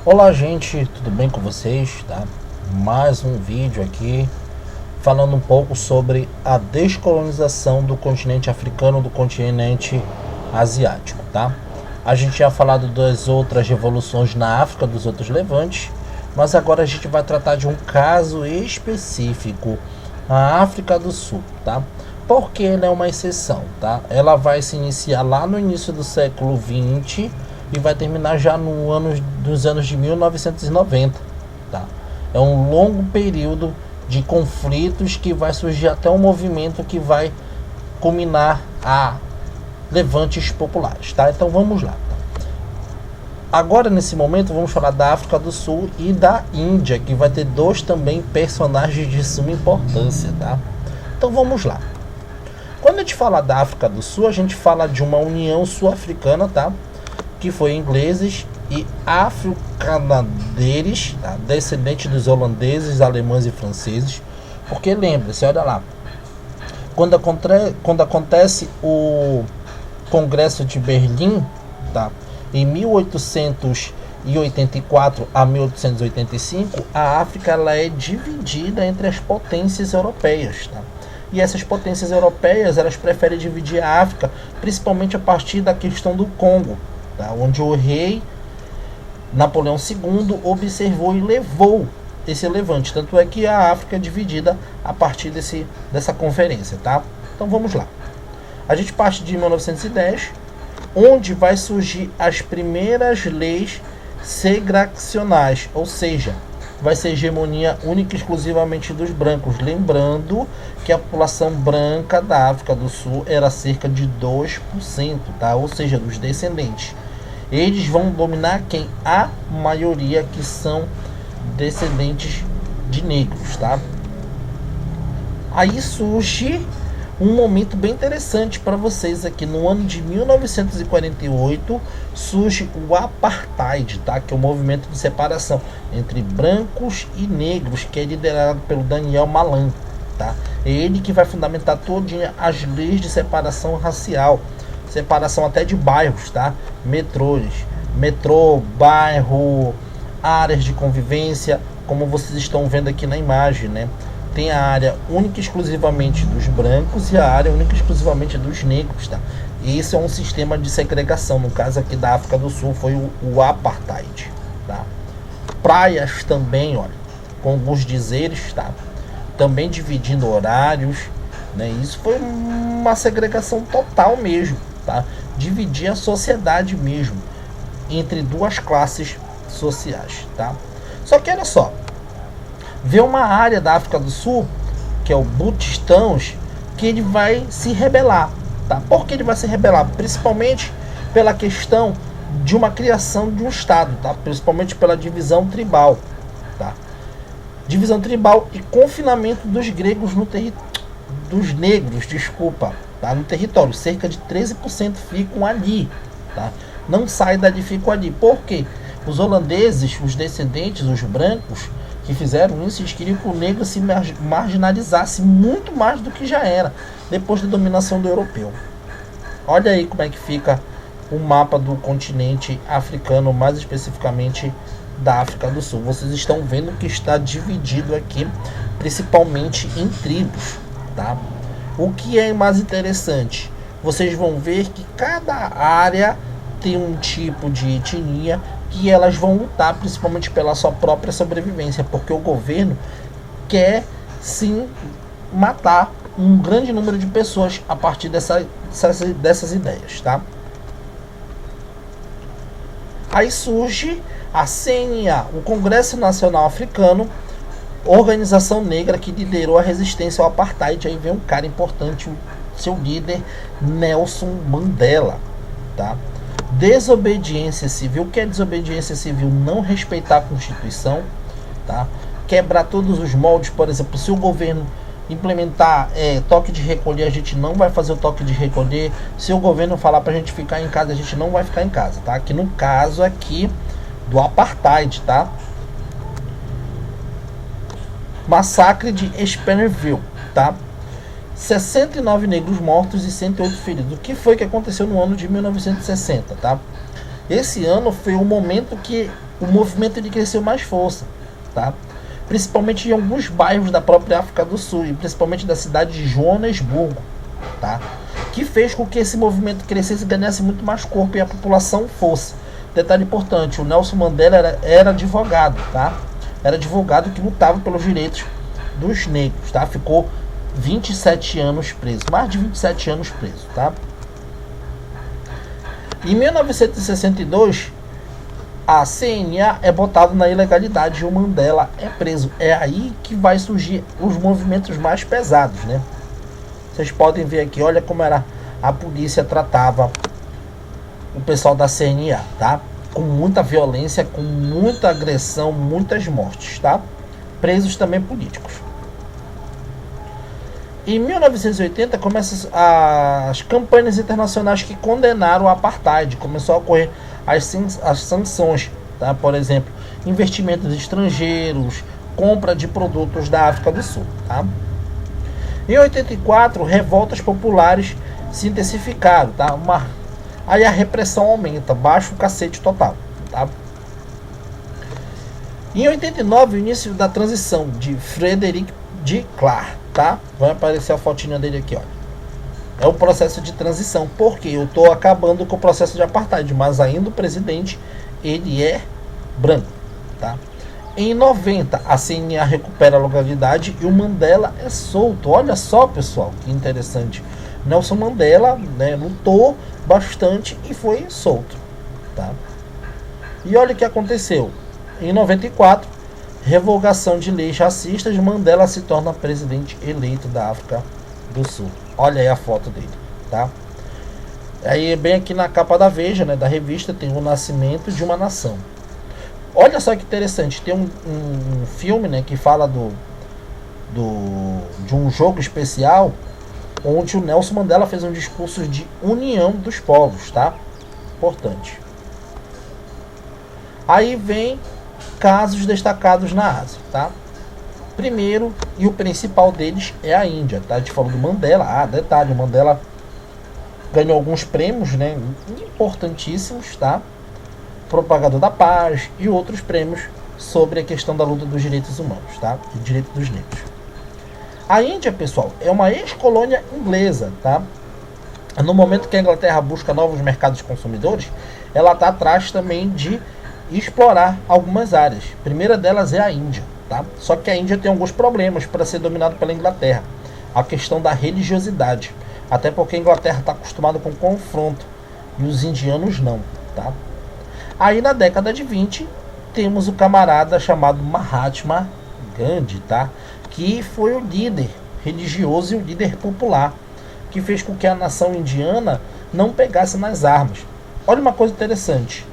Olá, gente, tudo bem com vocês? Tá? Mais um vídeo aqui falando um pouco sobre a descolonização do continente africano, do continente asiático, tá? A gente tinha falado das outras revoluções na África, dos outros levantes, mas agora a gente vai tratar de um caso específico, a África do Sul, tá? Porque ela é uma exceção, tá? Ela vai se iniciar lá no início do século XX e vai terminar já nos anos de 1990, tá? É um longo período de conflitos que vai surgir até um movimento que vai culminar a levantes populares, tá? Então vamos lá. Agora nesse momento vamos falar da África do Sul e da Índia, que vai ter dois também personagens de suma importância, tá? Então vamos lá. Quando a gente fala da África do Sul, a gente fala de uma união sul-africana, tá? Que foi ingleses e afro-canadeiros, tá? Descendentes dos holandeses, alemães e franceses. Porque lembre-se, olha lá, quando acontece o Congresso de Berlim, tá? Em 1884 a 1885, a África ela é dividida entre as potências europeias, tá? E essas potências europeias elas preferem dividir a África, principalmente a partir da questão do Congo, tá? Onde o rei Napoleão II observou e levou esse levante. Tanto é que a África é dividida a partir dessa conferência, tá? Então vamos lá. A gente parte de 1910, onde vai surgir as primeiras leis segregacionais, ou seja, vai ser hegemonia única e exclusivamente dos brancos. Lembrando que a população branca da África do Sul era cerca de 2%, tá? Ou seja, dos descendentes. Eles vão dominar quem? A maioria que são descendentes de negros, tá? Aí surge um momento bem interessante para vocês aqui. No ano de 1948 surge o Apartheid, tá? Que é um movimento de separação entre brancos e negros, que é liderado pelo Daniel Malan, tá? É ele que vai fundamentar todinha as leis de separação racial, separação até de bairros, tá? Metrô, bairro, áreas de convivência, como vocês estão vendo aqui na imagem, né? Tem a área única e exclusivamente dos brancos e a área única e exclusivamente dos negros, tá? E esse é um sistema de segregação, no caso aqui da África do Sul foi o Apartheid, tá? Praias também, olha, com alguns dizeres, tá? Também dividindo horários, né? Isso foi uma segregação total mesmo, tá? Dividir a sociedade mesmo entre duas classes sociais, tá? Só que olha só, vê uma área da África do Sul, que é o Butistãos, que ele vai se rebelar, tá? Por que ele vai se rebelar? Principalmente pela questão de uma criação de um estado, tá? Principalmente pela divisão tribal, tá? Divisão tribal e confinamento dos negros tá? No território. Cerca de 13% ficam ali, tá? Não sai dali, ficam ali. Por quê? Os holandeses, os descendentes, os brancos que fizeram isso, eles queriam que o negro se marginalizasse muito mais do que já era depois da dominação do europeu. Olha aí como é que fica o mapa do continente africano, mais especificamente da África do Sul. Vocês estão vendo que está dividido aqui, principalmente em tribos, tá? O que é mais interessante, vocês vão ver que cada área tem um tipo de etnia que elas vão lutar principalmente pela sua própria sobrevivência, porque o governo quer sim matar um grande número de pessoas a partir dessas ideias, tá? Aí surge a CNA, o Congresso Nacional Africano, organização negra que liderou a resistência ao apartheid. Aí vem um cara importante, o seu líder Nelson Mandela, tá? Desobediência civil. O que é desobediência civil? Não respeitar a Constituição, tá? Quebrar todos os moldes. Por exemplo, se o governo implementar toque de recolher, a gente não vai fazer o toque de recolher. Se o governo falar pra gente ficar em casa, a gente não vai ficar em casa, tá? Aqui no caso aqui do apartheid, tá? Massacre de Spencerville, tá? 69 negros mortos e 108 feridos. O que foi que aconteceu no ano de 1960, tá? esse ano foi o momento que o movimento ele cresceu mais força, tá? Principalmente em alguns bairros da própria África do Sul, e principalmente da cidade de Joanesburgo, tá? Que fez com que esse movimento crescesse e ganhasse muito mais corpo e a população fosse. Detalhe importante, o Nelson Mandela era advogado, tá? Era advogado que lutava pelos direitos dos negros, tá? Ficou 27 anos preso, mais de 27 anos preso, tá? Em 1962, a CNA é botada na ilegalidade e o Mandela é preso. É aí que vai surgir os movimentos mais pesados, né? Vocês podem ver aqui, olha como era a polícia tratava o pessoal da CNA, tá? Com muita violência, com muita agressão, muitas mortes, tá? Presos também políticos. Em 1980 começam as campanhas internacionais que condenaram o apartheid. Começou a ocorrer as sanções, tá? Por exemplo, investimentos estrangeiros, compra de produtos da África do Sul, tá? Em 84, revoltas populares se intensificaram, tá? Aí a repressão aumenta, baixa o cacete total, tá? Em 89, o início da transição de Frederic de Klerk, tá? Vai aparecer a fotinha dele aqui, ó. É o processo de transição, porque eu tô acabando com o processo de apartheid, mas ainda o presidente, ele é branco, tá? Em 90, a CNA recupera a legalidade e o Mandela é solto. Olha só, pessoal, que interessante. Nelson Mandela, né, lutou bastante e foi solto, tá? E olha o que aconteceu. Em 94, revogação de leis racistas, Mandela se torna presidente eleito da África do Sul. Olha aí a foto dele, tá? Aí bem aqui na capa da Veja, né, da revista, tem o nascimento de uma nação. Olha só que interessante, tem um filme, né, que fala de um jogo especial onde o Nelson Mandela fez um discurso de união dos povos, tá? Importante. Aí vem casos destacados na Ásia, tá? Primeiro, e o principal deles é a Índia, tá? A gente falou do Mandela. Ah, detalhe, o Mandela ganhou alguns prêmios, né, importantíssimos, tá? Propagador da paz e outros prêmios sobre a questão da luta dos direitos humanos, tá? E direitos dos negros. A Índia, pessoal, é uma ex-colônia inglesa, tá? No momento que a Inglaterra busca novos mercados consumidores, ela está atrás também de explorar algumas áreas. A primeira delas é a Índia, tá? Só que a Índia tem alguns problemas para ser dominado pela Inglaterra. A questão da religiosidade, até porque a Inglaterra está acostumada com confronto e os indianos não, tá? Aí na década de 20 temos o camarada chamado Mahatma Gandhi, tá? Que foi o líder religioso e o líder popular que fez com que a nação indiana não pegasse nas armas. Olha uma coisa interessante.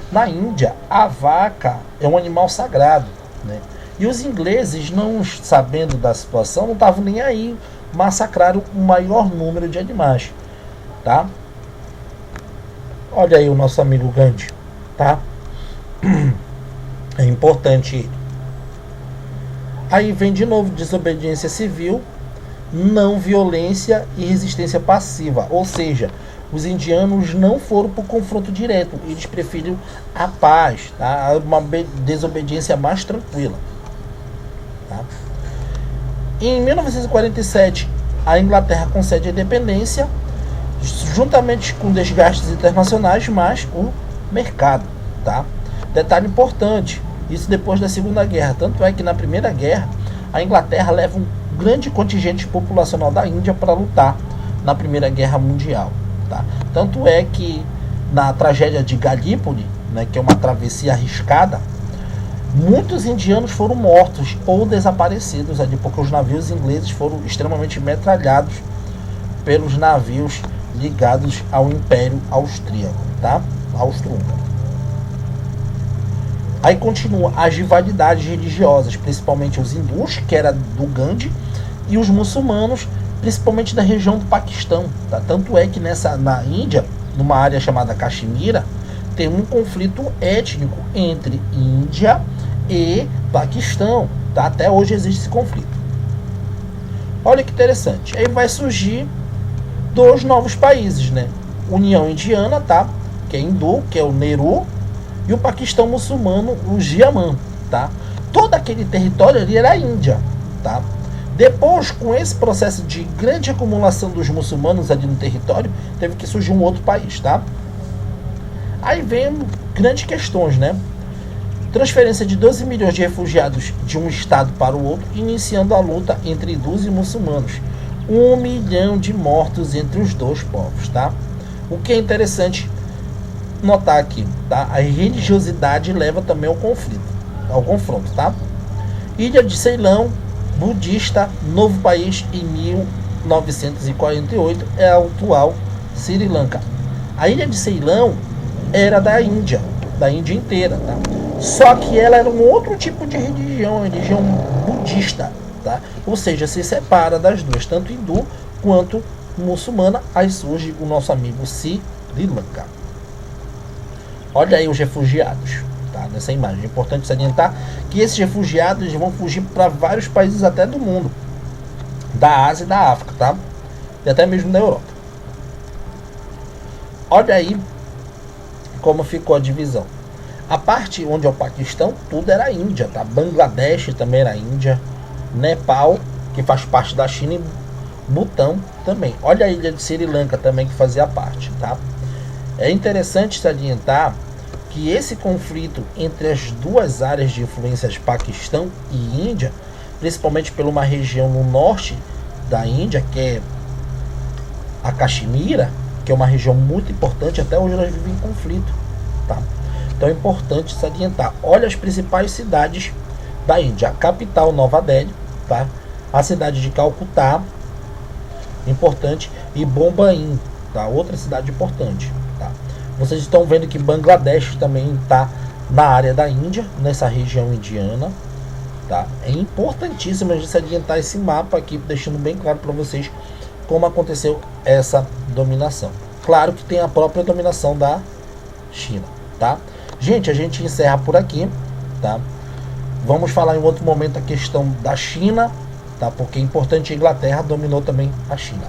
Na Índia, a vaca é um animal sagrado, né? E os ingleses, não sabendo da situação, não estavam nem aí, massacraram o maior número de animais, tá? Olha aí o nosso amigo Gandhi, tá? É importante. Aí vem de novo desobediência civil, não violência e resistência passiva. Ou seja, os indianos não foram para o confronto direto, eles preferiram a paz, tá? Uma desobediência mais tranquila, tá? Em 1947, a Inglaterra concede a independência, juntamente com desgastes internacionais, mas o mercado, tá? Detalhe importante, isso depois da Segunda Guerra. Tanto é que na Primeira Guerra, a Inglaterra leva um grande contingente populacional da Índia para lutar na Primeira Guerra Mundial, tá? Tanto é que na tragédia de Galípoli, né, que é uma travessia arriscada, muitos indianos foram mortos ou desaparecidos ali, porque os navios ingleses foram extremamente metralhados pelos navios ligados ao Império Austríaco, tá? Austro-Húngaro. Aí continua as rivalidades religiosas, principalmente os hindus, que era do Gandhi, e os muçulmanos, principalmente da região do Paquistão, tá? Tanto é que na Índia, numa área chamada Caxemira, tem um conflito étnico entre Índia e Paquistão, tá? Até hoje existe esse conflito. Olha que interessante. Aí vai surgir dois novos países, né? União Indiana, tá? que é hindu, que é o Nehru, e o Paquistão muçulmano, o Giaman, tá? Todo aquele território ali era a Índia, tá? Depois, com esse processo de grande acumulação dos muçulmanos ali no território, teve que surgir um outro país, tá? Aí vem grandes questões, né? Transferência de 12 milhões de refugiados de um estado para o outro, iniciando a luta entre hindus e muçulmanos. 1 milhão de mortos entre os dois povos, tá? O que é interessante notar aqui, tá? A religiosidade leva também ao confronto, tá? Ilha de Ceilão, budista, novo país em 1948, é a atual Sri Lanka. A ilha de Ceilão era da Índia inteira, tá? Só que ela era um outro tipo de religião, religião budista, tá? Ou seja, se separa das duas, tanto hindu quanto muçulmana. Aí surge o nosso amigo Sri Lanka. Olha aí os refugiados, tá? Nessa imagem. É importante salientar que esses refugiados vão fugir para vários países até do mundo, da Ásia e da África, tá? E até mesmo da Europa. Olha aí como ficou a divisão. A parte onde é o Paquistão, tudo era Índia, tá? Bangladesh também era Índia, Nepal, que faz parte da China, e Butão também. Olha a ilha de Sri Lanka também, que fazia parte, tá? É interessante salientar que esse conflito entre as duas áreas de influências, Paquistão e Índia, principalmente por uma região no norte da Índia, que é a Caxemira, que é uma região muito importante, até hoje elas vivem em conflito, tá? Então é importante salientar. Olha as principais cidades da Índia. A capital, Nova Delhi, tá? A cidade de Calcutá, importante, e Bombaim, tá? Outra cidade importante, tá? Vocês estão vendo que Bangladesh também está na área da Índia, nessa região indiana, tá? É importantíssimo a gente salientar esse mapa aqui, deixando bem claro para vocês como aconteceu essa dominação. Claro que tem a própria dominação da China, tá? Gente, a gente encerra por aqui, tá? Vamos falar em outro momento a questão da China, tá? Porque é importante, a Inglaterra dominou também a China.